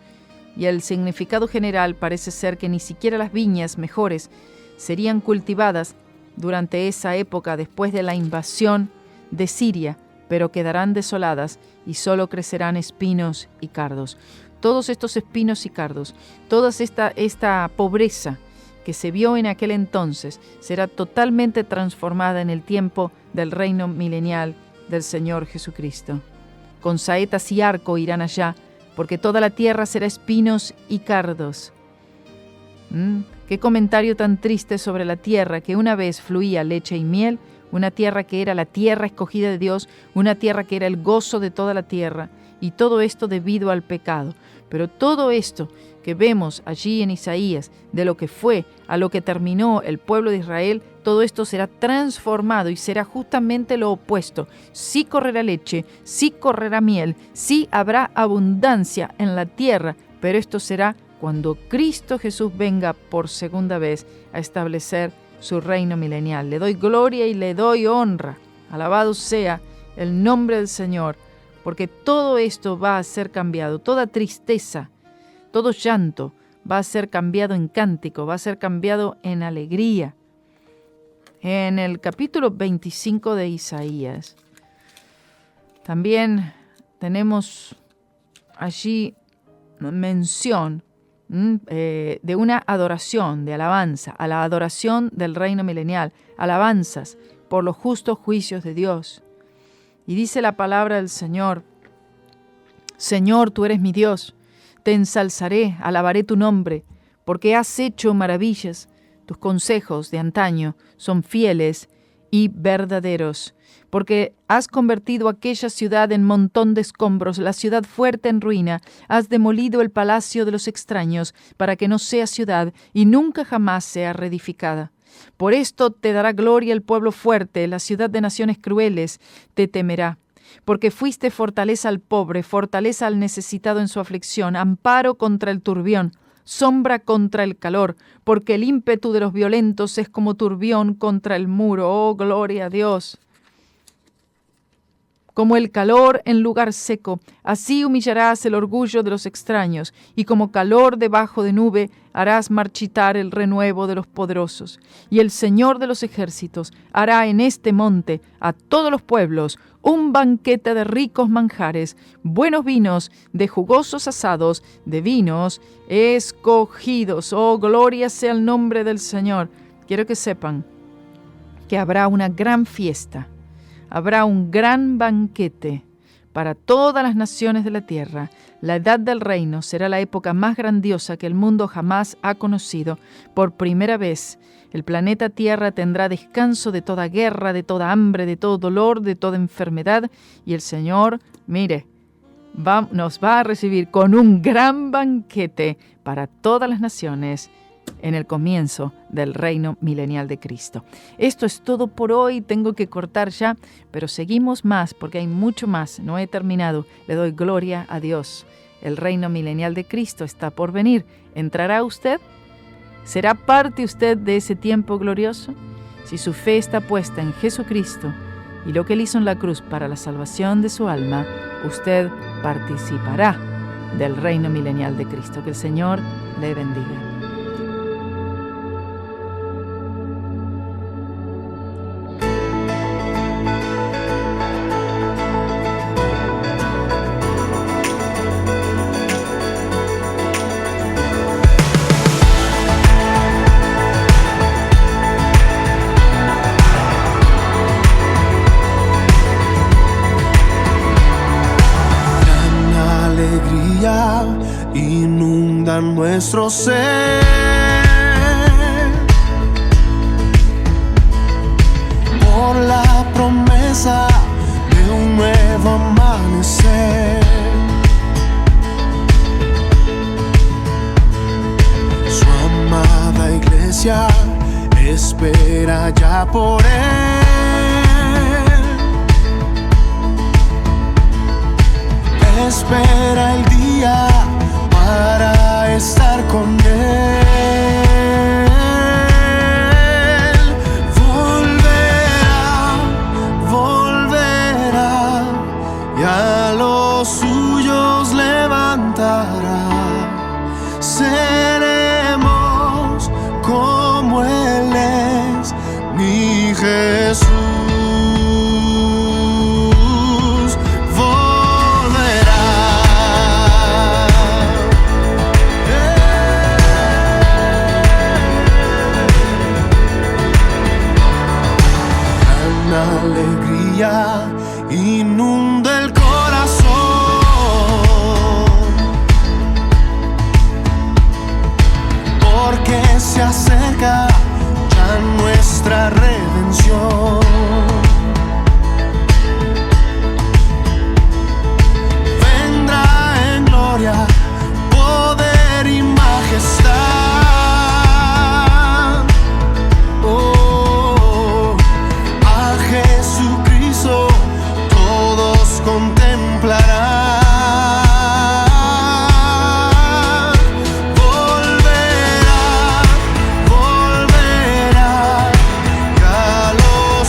Speaker 3: Y el significado general parece ser que ni siquiera las viñas mejores serían cultivadas durante esa época después de la invasión de Siria, pero quedarán desoladas y solo crecerán espinos y cardos. Todos estos espinos y cardos, toda esta pobreza que se vio en aquel entonces, será totalmente transformada en el tiempo del reino milenial del Señor Jesucristo. Con saetas y arco irán allá, porque toda la tierra será espinos y cardos. Qué comentario tan triste sobre la tierra que una vez fluía leche y miel, una tierra que era la tierra escogida de Dios, una tierra que era el gozo de toda la tierra, y todo esto debido al pecado. Pero todo esto que vemos allí en Isaías, de lo que fue a lo que terminó el pueblo de Israel, todo esto será transformado y será justamente lo opuesto. Sí correrá leche, sí correrá miel, sí habrá abundancia en la tierra, pero esto será cuando Cristo Jesús venga por segunda vez a establecer su reino milenial. Le doy gloria y le doy honra. Alabado sea el nombre del Señor, porque todo esto va a ser cambiado, toda tristeza, todo llanto va a ser cambiado en cántico, va a ser cambiado en alegría. En el capítulo 25 de Isaías, también tenemos allí mención de una adoración, de alabanza, a la adoración del reino milenial, alabanzas por los justos juicios de Dios. Y dice la palabra del Señor: Señor, tú eres mi Dios, te ensalzaré, alabaré tu nombre, porque has hecho maravillas. Tus consejos de antaño son fieles y verdaderos, porque has convertido aquella ciudad en montón de escombros, la ciudad fuerte en ruina. Has demolido el palacio de los extraños, para que no sea ciudad y nunca jamás sea reedificada. Por esto te dará gloria el pueblo fuerte, la ciudad de naciones crueles te temerá. Porque fuiste fortaleza al pobre, fortaleza al necesitado en su aflicción, amparo contra el turbión, sombra contra el calor, porque el ímpetu de los violentos es como turbión contra el muro. Oh, gloria a Dios. Como el calor en lugar seco, así humillarás el orgullo de los extraños, y como calor debajo de nube harás marchitar el renuevo de los poderosos. Y el Señor de los ejércitos hará en este monte a todos los pueblos un banquete de ricos manjares, buenos vinos, de jugosos asados, de vinos escogidos. Oh, gloria sea el nombre del Señor. Quiero que sepan que habrá una gran fiesta. Habrá un gran banquete para todas las naciones de la tierra. La edad del reino será la época más grandiosa que el mundo jamás ha conocido. Por primera vez, el planeta Tierra tendrá descanso de toda guerra, de toda hambre, de todo dolor, de toda enfermedad. Y el Señor, mire, nos va a recibir con un gran banquete para todas las naciones en el comienzo del reino milenial de Cristo. Esto es todo por hoy, tengo que cortar ya, pero seguimos más porque hay mucho más, no he terminado. Le doy gloria a Dios. El reino milenial de Cristo está por venir. ¿Entrará usted? ¿Será parte usted de ese tiempo glorioso? Si su fe está puesta en Jesucristo y lo que Él hizo en la cruz para la salvación de su alma, usted participará del reino milenial de Cristo. Que el Señor le bendiga.
Speaker 4: Inundan nuestro ser por la promesa de un nuevo amanecer. Su amada iglesia espera ya por Él. Espera el día para estar con Él. Volverá y a los suyos levantará. Seremos como Él es, mi Jesús. Inunda el corazón, porque se acerca ya nuestra redención. Vendrá en gloria, poder y majestad. Oh, a Jesucristo todos contemplarán. Volverá, y a los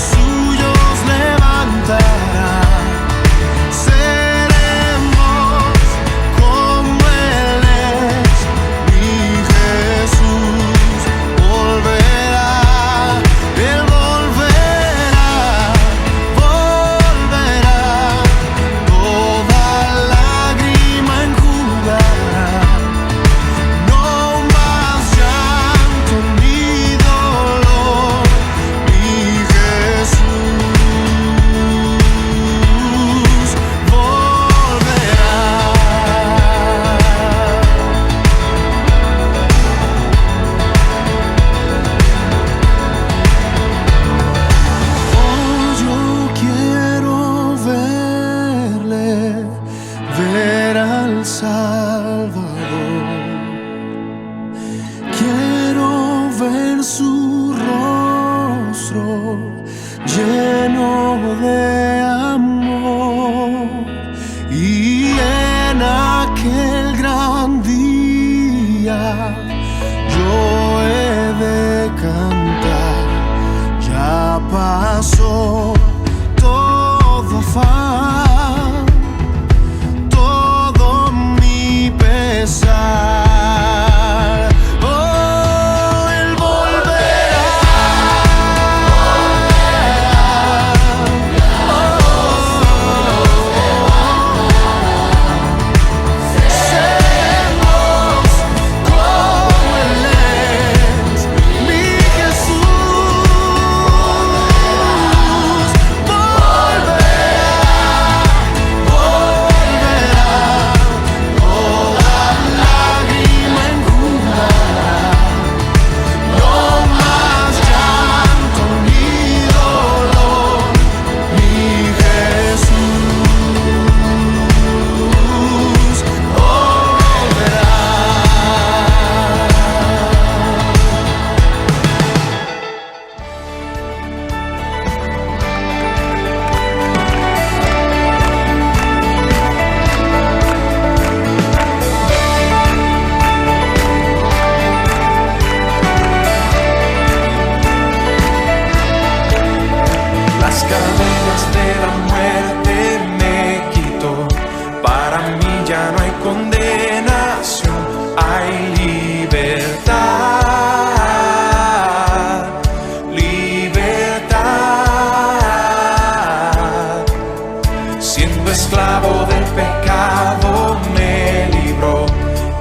Speaker 5: esclavo del pecado me libró.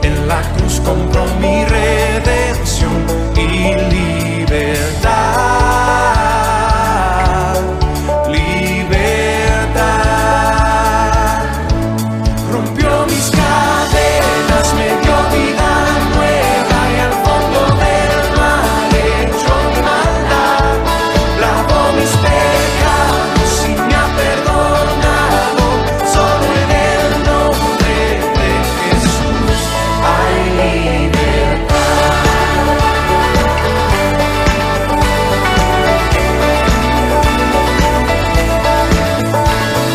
Speaker 5: En la cruz compró mi redención y libertad, libertad. Rompió mis cadenas, me dio vida nueva y al fondo del mar echó mi maldad. Lavó mis pecados y me ha perdonado. Solo en el nombre de Jesús hay libertad.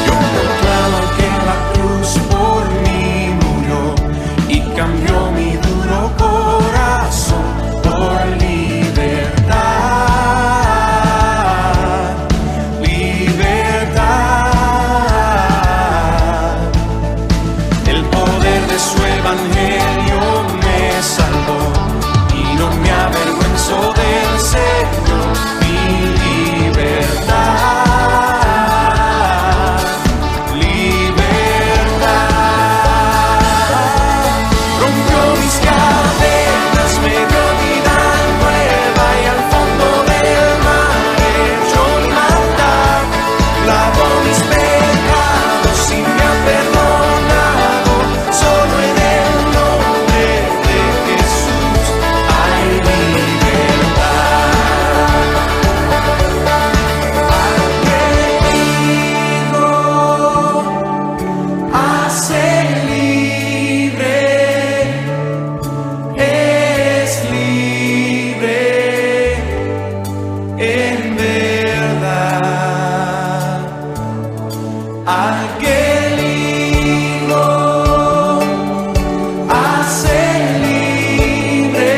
Speaker 5: Yo proclamo que en la cruz por mí murió y cambió mi duro corazón por libertad, libertad. El poder de su evangelio me salvó y no me avergüenzo del Señor. Mi libertad, libertad. Rompió mis cadenas, me dio vida nueva y al fondo del mar echó mi maldad. Lavó mis pecados y me ha perdonado. Solo en el nombre de Jesús hay libertad. Hace libre, es libre en verdad. Al que libró, hace libre,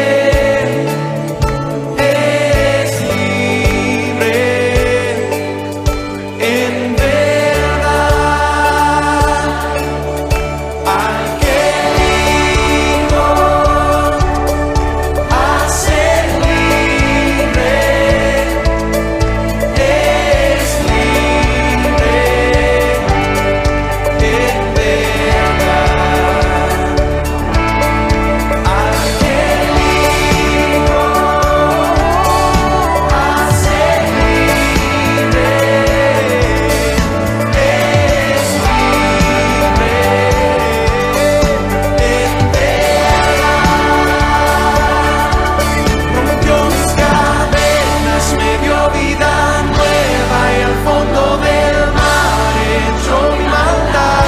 Speaker 5: es libre en verdad. Al que libró, hace libre, es libre en verdad. Al que libró, hace libre, es rompió mis cadenas, me dio vida nueva y al fondo del mar echó mi maldad.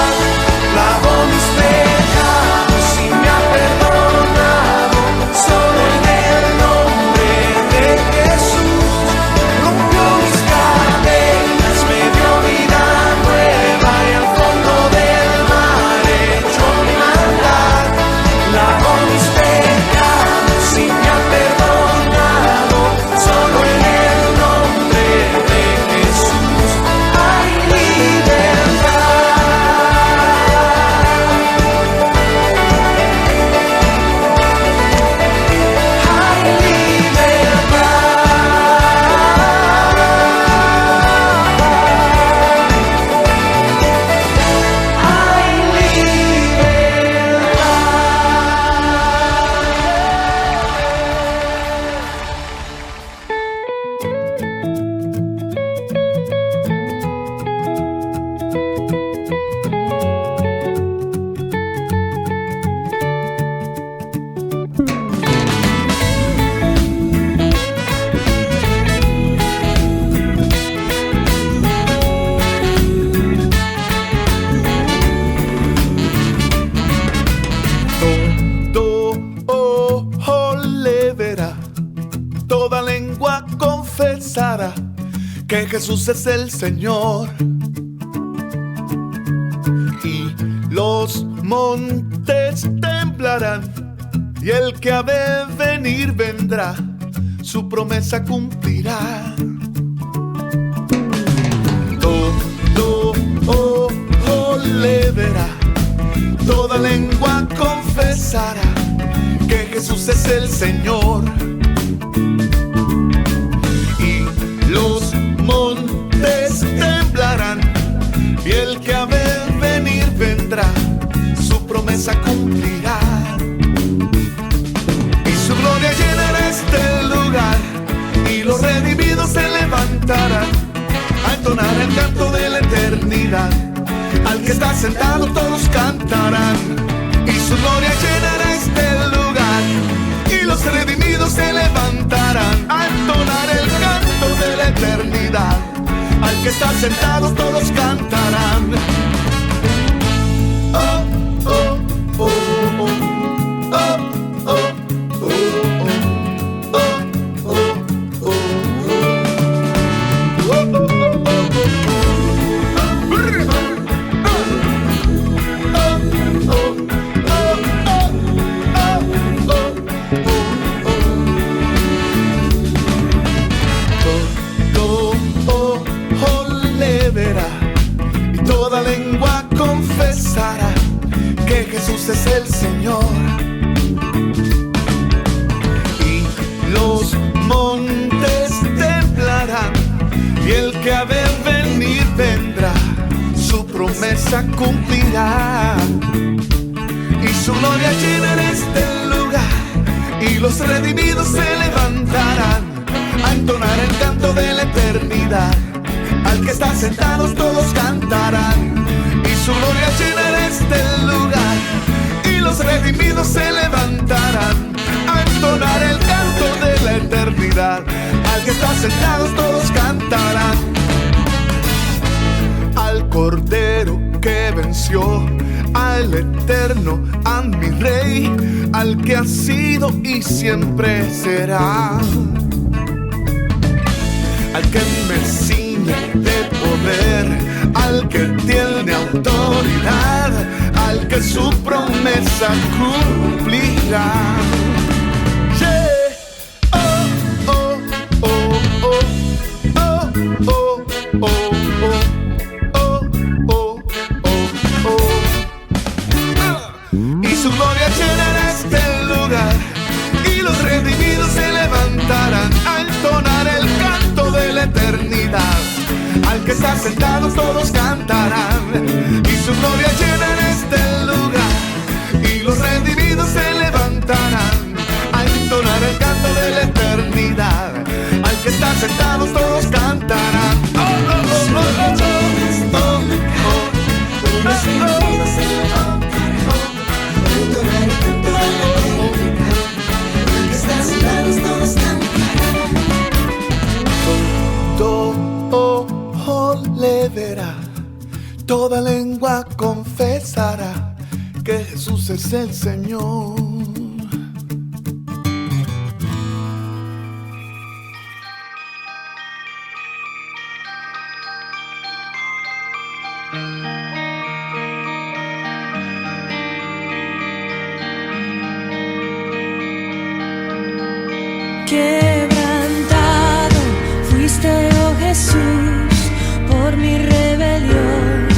Speaker 5: Lavó mis pecados y me ha perdonado. Solo en el nombre de Jesús. Rompió mis cadenas, me dio vida nueva y al fondo del mar echó mi maldad. Lavó mis pecados y me ha perdonado. Solo en el nombre de Jesús hay libertad. Hay
Speaker 6: Todo ojo le verá, toda lengua confesará que Jesús es el Señor. Y los montes temblarán, y el que ha de venir vendrá, su promesa cumplirá. Todo ojo le verá, toda lengua confesará que Jesús es el Señor. Y los montes temblarán, y el que ha de venir eternidad. Al que está sentado todos cantarán, y su gloria llenará este lugar. Y los redimidos se levantarán a entonar el canto de la eternidad. Al que está sentado todos cantarán. Oh, oh, oh, oh, oh, oh, oh, toda lengua confesará que Jesús es el Señor. Y los montes temblarán, y el que ha de venir vendrá, su promesa cumplirá. Y su gloria llenará este lugar, y los redimidos se levantarán a entonar el canto de la eternidad. Al que está sentados todos cantarán, y su gloria llenará este lugar. Y los redimidos se levantarán a entonar el canto de la eternidad. Al que está sentados todos cantarán. Al Cordero que venció, al Eterno, a mi Rey, al que ha sido y siempre será. Al que me ciñe de poder, al que tiene autoridad, al que su promesa cumplirá. Yeah. Oh, oh, oh, oh, oh, oh, oh, oh, oh, oh, oh, oh. Y su gloria llenará este lugar, y los redimidos se levantarán a entonar el canto de la eternidad. Al que está sentado todos cantarán, y su gloria llenará este lugar. Y los redimidos se levantarán a entonar el canto de la eternidad. Al que está sentado todos cantarán. Oh, oh, oh, oh, oh, oh, oh, oh. Los redimidos se levantarán a entonar el canto de la eternidad. Al que está sentado todos cantarán. Todo le verá, toda lengua confesará que Jesús es el Señor.
Speaker 7: Quebrantado fuiste, oh Jesús, por mi rebelión.